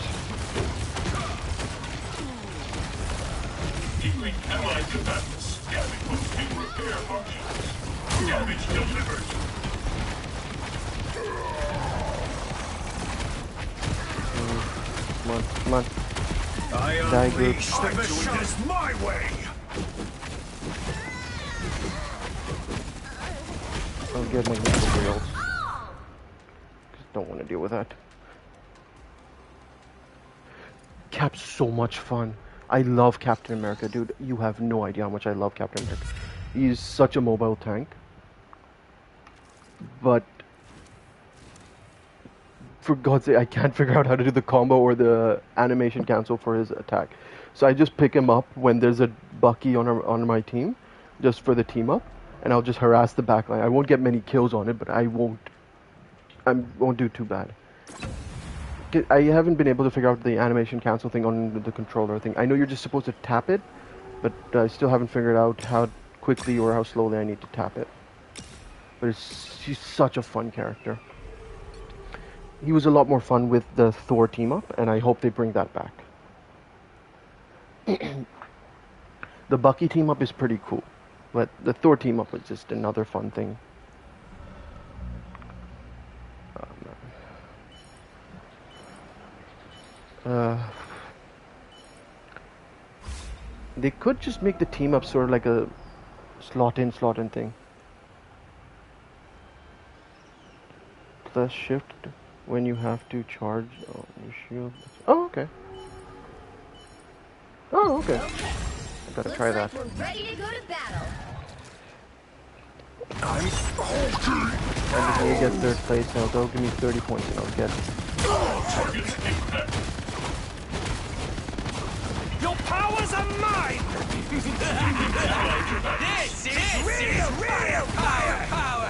Healing allied combatants. Damage boosting repair functions. Damage delivered. Come on, come on. I Die group. unleash the doing this my way! I'll get my little wheels. Just don't want to deal with that. Cap's so much fun. I love Captain America, dude. You have no idea how much I love Captain America. He's such a mobile tank. But for God's sake, I can't figure out how to do the combo or the animation cancel for his attack. So I just pick him up when there's a Bucky on my team, just for the team up, and I'll just harass the backline. I won't get many kills on it, but I won't do too bad. I haven't been able to figure out the animation cancel thing on the controller thing. I know you're just supposed to tap it, but I still haven't figured out how quickly or how slowly I need to tap it. But she's such a fun character. He was a lot more fun with the Thor team up, and I hope they bring that back. The Bucky team up is pretty cool, but the Thor team up was just another fun thing. They could just make the team up sort of like a slot in thing. Plus shift when you have to charge on your shield. Oh, okay. Oh, okay. I gotta try that. We're ready to go to battle. I'm salty! I just need to get third place now. They'll give me 30 points and I'll get Targets impact. Your powers are mine! This is real power!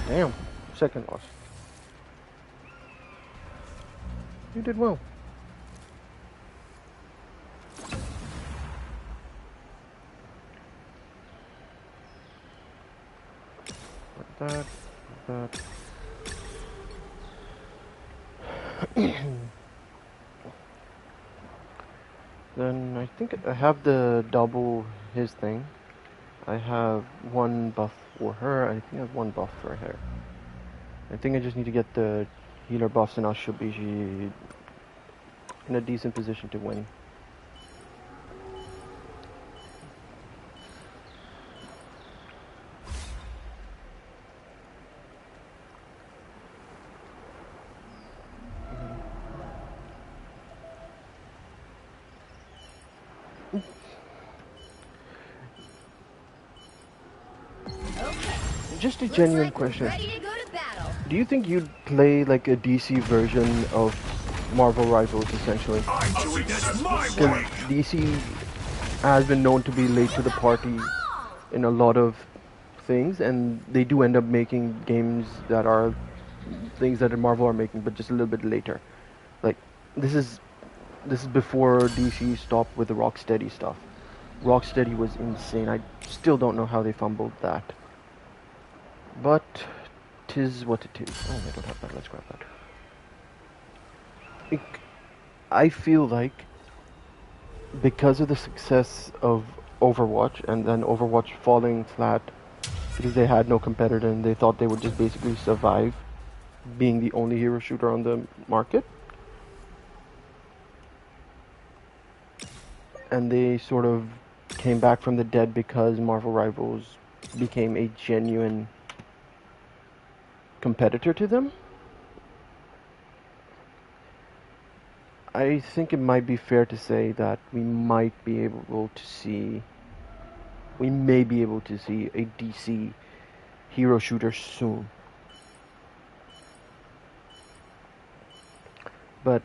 Damn, second loss. You did well. That. Then I think I have the double his thing. I have one buff for her. I think I have one buff for her. I think I just need to get the healer buffs and I should be in a decent position to win. Just a genuine question. Ready to go to battle. Do you think you'd play like a DC version of Marvel Rivals essentially? I'm doing this my Because way! DC has been known to be late to the party in a lot of things, and they do end up making games that are things that Marvel are making, but just a little bit later. Like this is before DC stopped with the Rocksteady stuff. Rocksteady was insane. I still don't know how they fumbled that. But 'tis what it is. Oh, I don't have that. Let's grab that. I feel like because of the success of Overwatch and then Overwatch falling flat because they had no competitor and they thought they would just basically survive being the only hero shooter on the market. And they sort of came back from the dead because Marvel Rivals became a genuine competitor to them. I think it might be fair to say that we may be able to see a DC hero shooter soon. But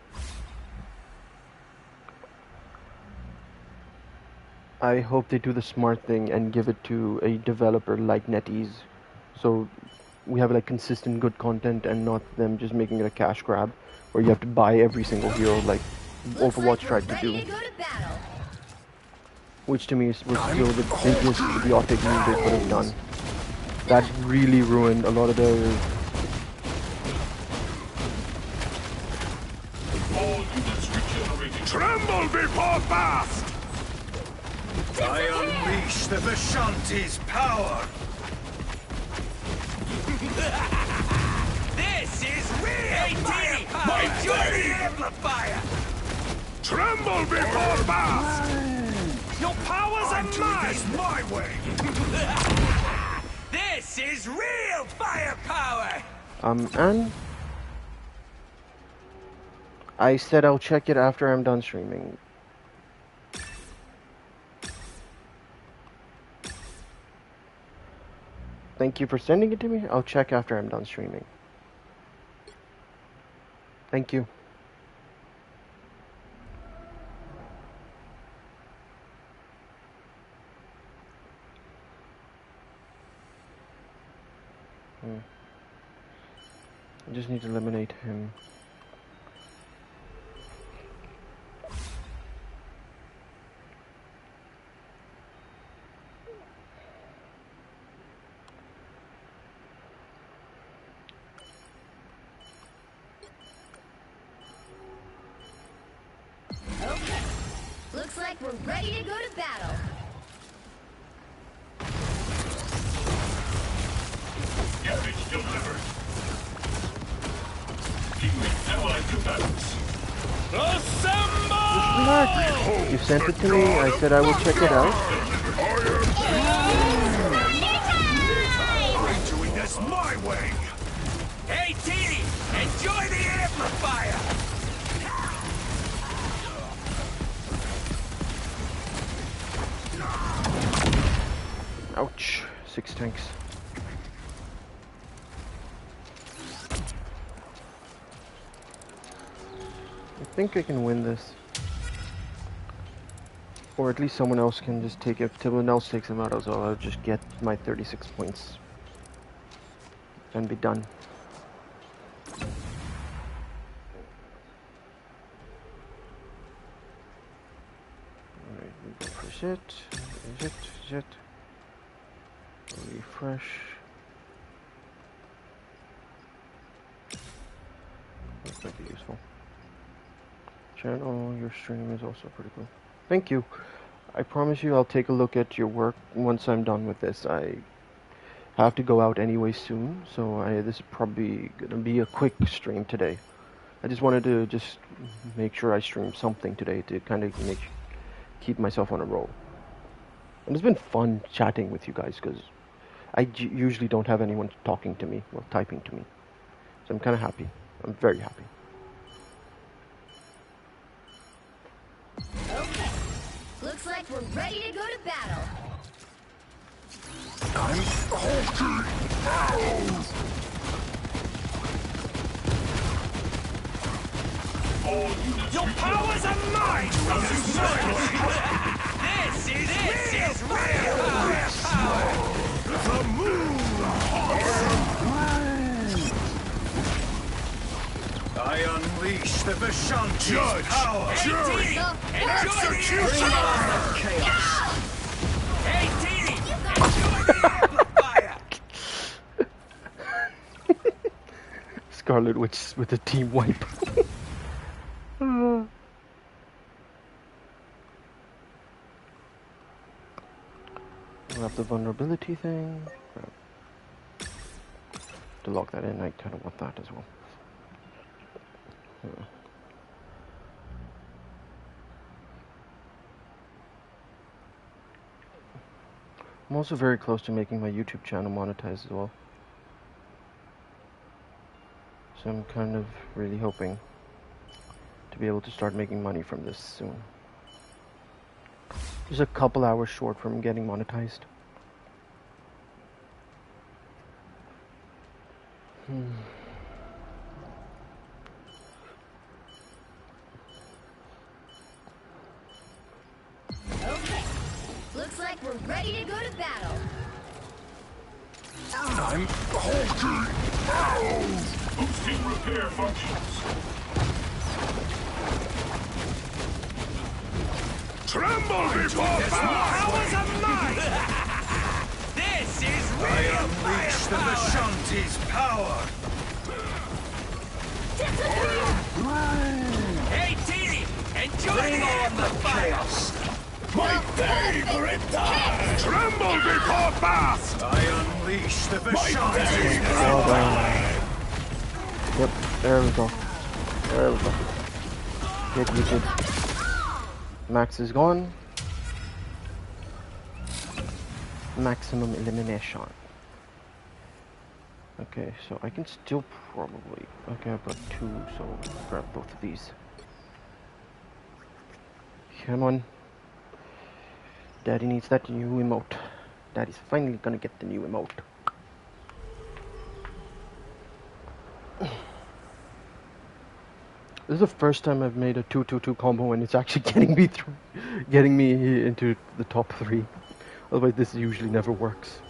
I hope they do the smart thing and give it to a developer like NetEase, so we have like consistent good content and not them just making it a cash grab where you have to buy every single hero like Overwatch tried to do. Which to me was still the biggest idiotic move they could have done. That really ruined a lot of the... Tremble before Bast! I unleash the S.H.I.E.L.D's power! This is real firepower! Enjoy the amplifier! Tremble before Bast! Your powers are Do mine! this my way! This is real firepower! And I said I'll check it after I'm done streaming. Thank you for sending it to me. I'll check after I'm done streaming. Thank you. I just need to eliminate him. Okay. Looks like we're ready to go to battle. Damage delivered. Healing allied combatants. Assemble! You sent it to me. I said I will check it out. I'm doing this my way! Hey, Teeny! Enjoy the amplifier! Ouch. 6 tanks. I think I can win this. Or at least someone else can just take it. If someone else takes him out as well, I'll just get my 36 points. And be done. Alright, we go for Jet. Refresh. That might be useful. Channel, your stream is also pretty cool. Thank you. I promise you I'll take a look at your work once I'm done with this. I have to go out anyway soon, so this is probably gonna be a quick stream today. I just wanted to make sure I stream something today to kind of keep myself on a roll. And it's been fun chatting with you guys because I usually don't have anyone talking to me or typing to me. So I'm kind of happy. I'm very happy. Okay. Looks like we're ready to go to battle. I'm halting arrows! All units Your powers are mine! This is real firepower! The moon! I unleash the S.H.I.E.L.D's power! Teeny! Enjoy the Bring on amplifier! the chaos! Hey, Teeny! Enjoy the amplifier! Scarlet Witch with a team wipe. Grab the vulnerability thing. Grab. To lock that in, I kind of want that as well. I'm also very close to making my YouTube channel monetized as well. So I'm kind of really hoping to be able to start making money from this soon. Just a couple hours short from getting monetized. Okay. Looks like we're ready to go to battle. I'm Boosting repair functions. tremble before powers of might! This is I real unleash the S.H.I.E.L.D's power! Hey, Teeny! Enjoy Bring the on the chaos! My favorite time! Tremble before fast! I unleash the S.H.I.E.L's Well done. Yep, there we go. There we go. Good. Max is gone. Maximum elimination. Okay, so I can still probably... Okay, I've got two, so I'll grab both of these. Come on. Daddy needs that new emote. Daddy's finally gonna get the new emote. This is the first time I've made a 2-2-2 combo and it's actually getting me into the top 3. Otherwise this usually never works.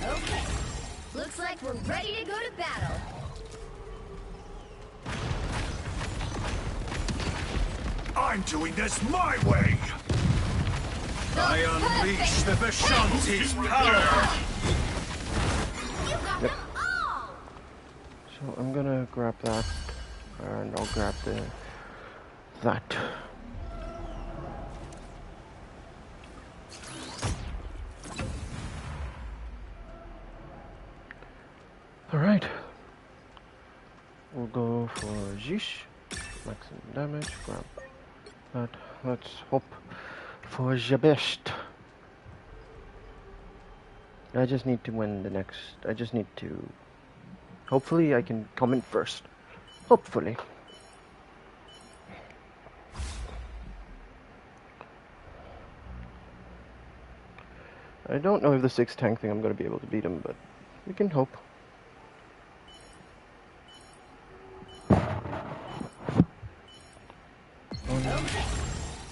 Okay. Looks like we're ready to go to battle. I'm doing this my way! I unleash the S.H.I.E.L.D's power! You got them all! So I'm gonna grab that and I'll grab that. Alright. We'll go for Jish. Maximum damage. Grab that. Let's hope for the best. I just need to win the next. I just need to. Hopefully, I can come in first. Hopefully. I don't know if the 6 tank thing I'm going to be able to beat him, but we can hope. Okay.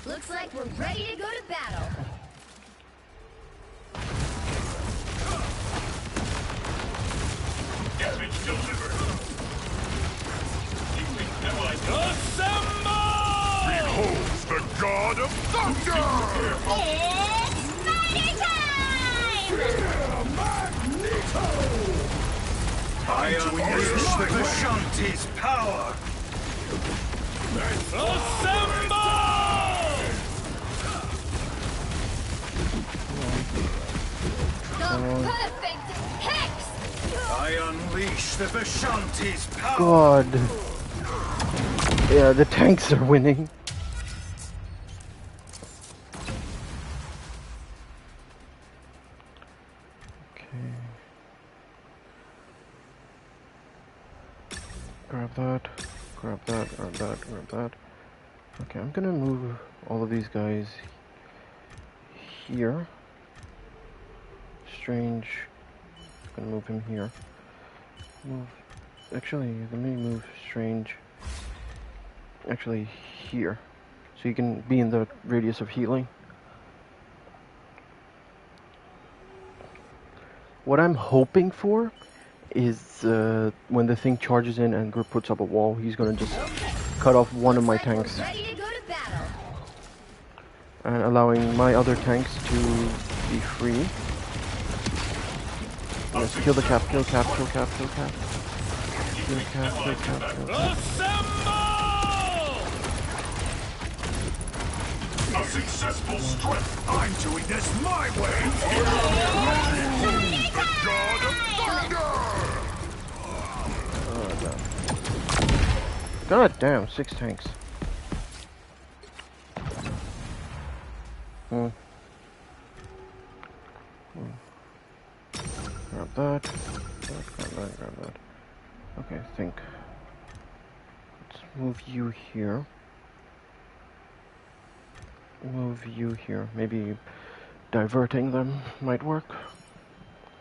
Looks like we're ready to go to battle. Damage delivered. You think that I Assemble! Behold the god of thunder! It's Spider time! I unleash the S.H.I.E.L's power! Assemble! The perfect hex! I unleash the S.H.I.E.L's power! God. Yeah, the tanks are winning. Okay. Grab that. Grab that. Grab that. Grab that. Okay, I'm gonna move all of these guys here. Strange. Gonna move him here. Move. Actually, let me move Strange. Actually, here, so you can be in the radius of healing. What I'm hoping for is when the thing charges in and Grip puts up a wall, he's gonna just cut off one of my tanks. Ready to go to battle. and allowing my other tanks to be free. Yes, kill the cap, kill cap, kill cap, kill cap. Kill cap, kill cap, kill cap. A successful strike. I'm doing this my way! The God of Thunder! God damn, 6 tanks. Grab that. Grab that. Okay, I think. Let's move you here. Move you here. Maybe diverting them might work.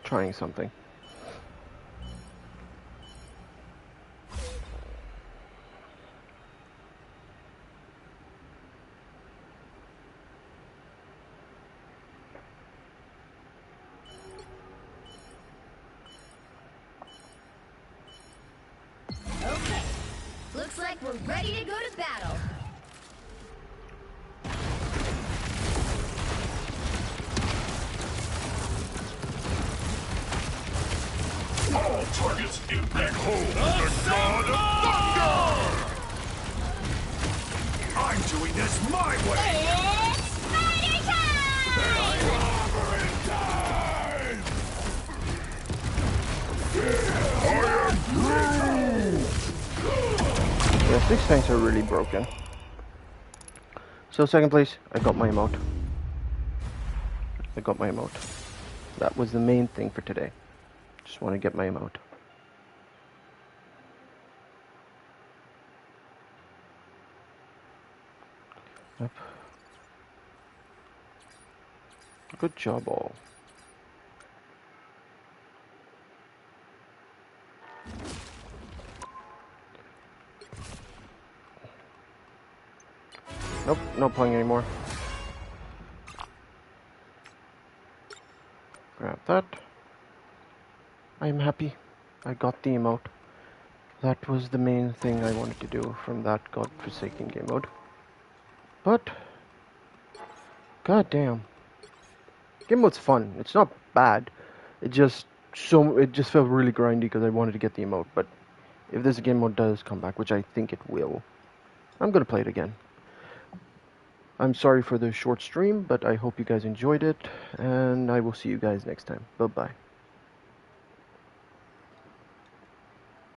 Trying something. Okay. Looks like we're ready to go to battle. All targets impact. Behold the God of Thunder! I'm doing this my way! It's party time! Yeah, 6 tanks are really broken. So 2nd place, I got my emote. That was the main thing for today. Just want to get my emote. Yep. Good job all. Nope, not playing anymore. Grab that. I'm happy. I got the emote. That was the main thing I wanted to do from that godforsaken game mode. But god damn. Game mode's fun. It's not bad. It just felt really grindy because I wanted to get the emote, but if this game mode does come back, which I think it will, I'm gonna play it again. I'm sorry for the short stream, but I hope you guys enjoyed it, and I will see you guys next time. Bye-bye.